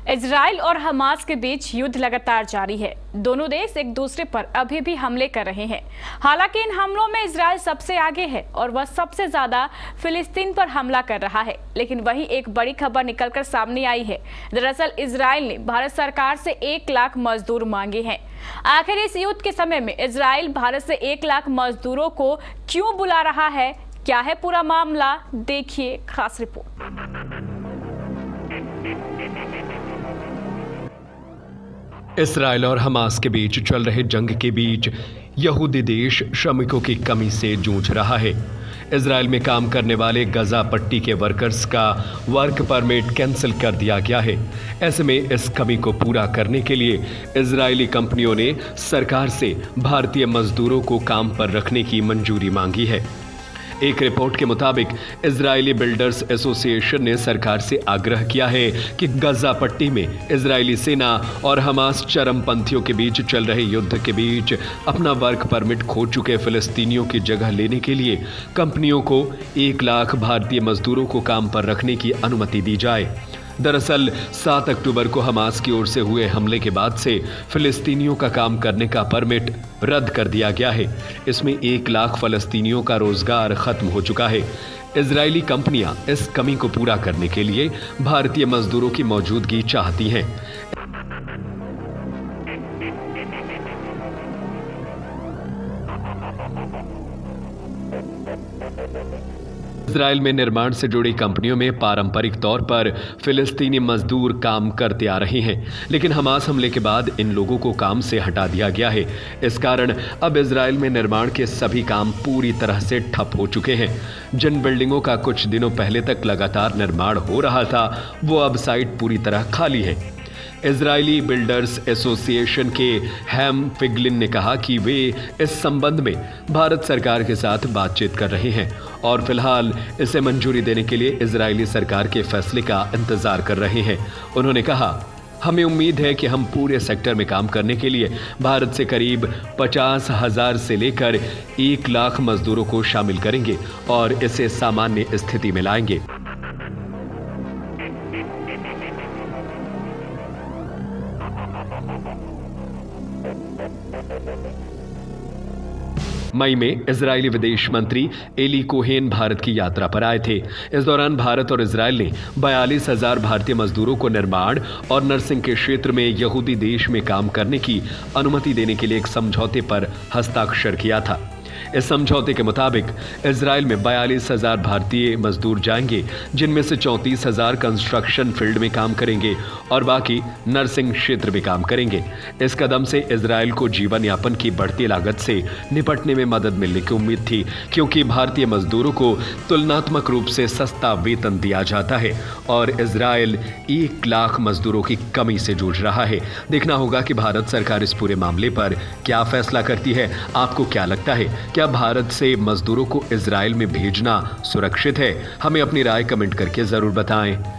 Israel और Hamas के बीच युद्ध लगातार जारी है। दोनों देश एक दूसरे पर अभी भी हमले कर रहे हैं। हालांकि इन हमलों में इजराइल सबसे आगे है और वह सबसे ज्यादा फिलिस्तीन पर हमला कर रहा है। लेकिन वहीं एक बड़ी खबर निकलकर सामने आई है। दरअसल इजराइल ने भारत सरकार से 1 लाख मजदूर मांगे हैं। आखिर इस युद्ध के समय में इजराइल भारत से 1 लाख मजदूरों को क्यों बुला रहा है? क्या है पूरा मामला? देखिए खास रिपोर्ट। इसराइल और हमास के बीच चल रहे जंग के बीच यहूदी देश श्रमिकों की कमी से जूझ रहा है। इजराइल में काम करने वाले गजा पट्टी के वर्कर्स का वर्क परमिट कैंसिल कर दिया गया है। ऐसे में इस कमी को पूरा करने के लिए इजरायली कंपनियों ने सरकार से भारतीय मजदूरों को काम पर रखने की मंजूरी मांगी है। एक रिपोर्ट के मुताबिक इजरायली बिल्डर्स एसोसिएशन ने सरकार से आग्रह किया है कि गजा पट्टी में इजरायली सेना और हमास चरमपंथियों के बीच चल रहे युद्ध के बीच अपना वर्क परमिट खो चुके फिलिस्तीनियों की जगह लेने के लिए कंपनियों को 1 लाख भारतीय मजदूरों को काम पर रखने की अनुमति दी जाए। दरअसल 7 अक्टूबर को हमास की ओर से हुए हमले के बाद से फिलिस्तीनियों का काम करने का परमिट रद्द कर दिया गया है। इसमें 1 लाख फिलिस्तीनियों का रोजगार खत्म हो चुका है। इजरायली कंपनियां इस कमी को पूरा करने के लिए भारतीय मजदूरों की मौजूदगी चाहती हैं। इजराइल में निर्माण से जुड़ी कंपनियों में पारंपरिक तौर पर फिलिस्तीनी मजदूर काम करते आ रहे हैं, लेकिन हमास हमले के बाद इन लोगों को काम से हटा दिया गया है। इस कारण अब इजराइल में निर्माण के सभी काम पूरी तरह से ठप हो चुके हैं। जिन बिल्डिंगों का कुछ दिनों पहले तक लगातार निर्माण हो रहा था, वो अब साइट पूरी तरह खाली है। इजरायली बिल्डर्स एसोसिएशन के हैम फिगलिन ने कहा कि वे इस संबंध में भारत सरकार के साथ बातचीत कर रहे हैं और फिलहाल इसे मंजूरी देने के लिए इजरायली सरकार के फैसले का इंतजार कर रहे हैं। उन्होंने कहा, हमें उम्मीद है कि हम पूरे सेक्टर में काम करने के लिए भारत से करीब 50,000 से लेकर 1 लाख मजदूरों को शामिल करेंगे और इसे सामान्य स्थिति में लाएंगे। मई में इजरायली विदेश मंत्री एली कोहेन भारत की यात्रा पर आए थे। इस दौरान भारत और इजरायल ने 42,000 भारतीय मजदूरों को निर्माण और नर्सिंग के क्षेत्र में यहूदी देश में काम करने की अनुमति देने के लिए एक समझौते पर हस्ताक्षर किया था। इस समझौते के मुताबिक इजरायल में 42,000 भारतीय मजदूर जाएंगे, जिनमें से 34,000 कंस्ट्रक्शन फील्ड में काम करेंगे और बाकी नर्सिंग क्षेत्र में काम करेंगे। इस कदम से इजरायल को जीवन यापन की बढ़ती लागत से निपटने में मदद मिलने की उम्मीद थी, क्योंकि भारतीय मजदूरों को तुलनात्मक रूप से सस्ता वेतन दिया जाता है और इजरायल 1 लाख मजदूरों की कमी से जूझ रहा है। देखना होगा कि भारत सरकार इस पूरे मामले पर क्या फैसला करती है। आपको क्या लगता है, क्या भारत से मजदूरों को इजरायल में भेजना सुरक्षित है? हमें अपनी राय कमेंट करके जरूर बताएं।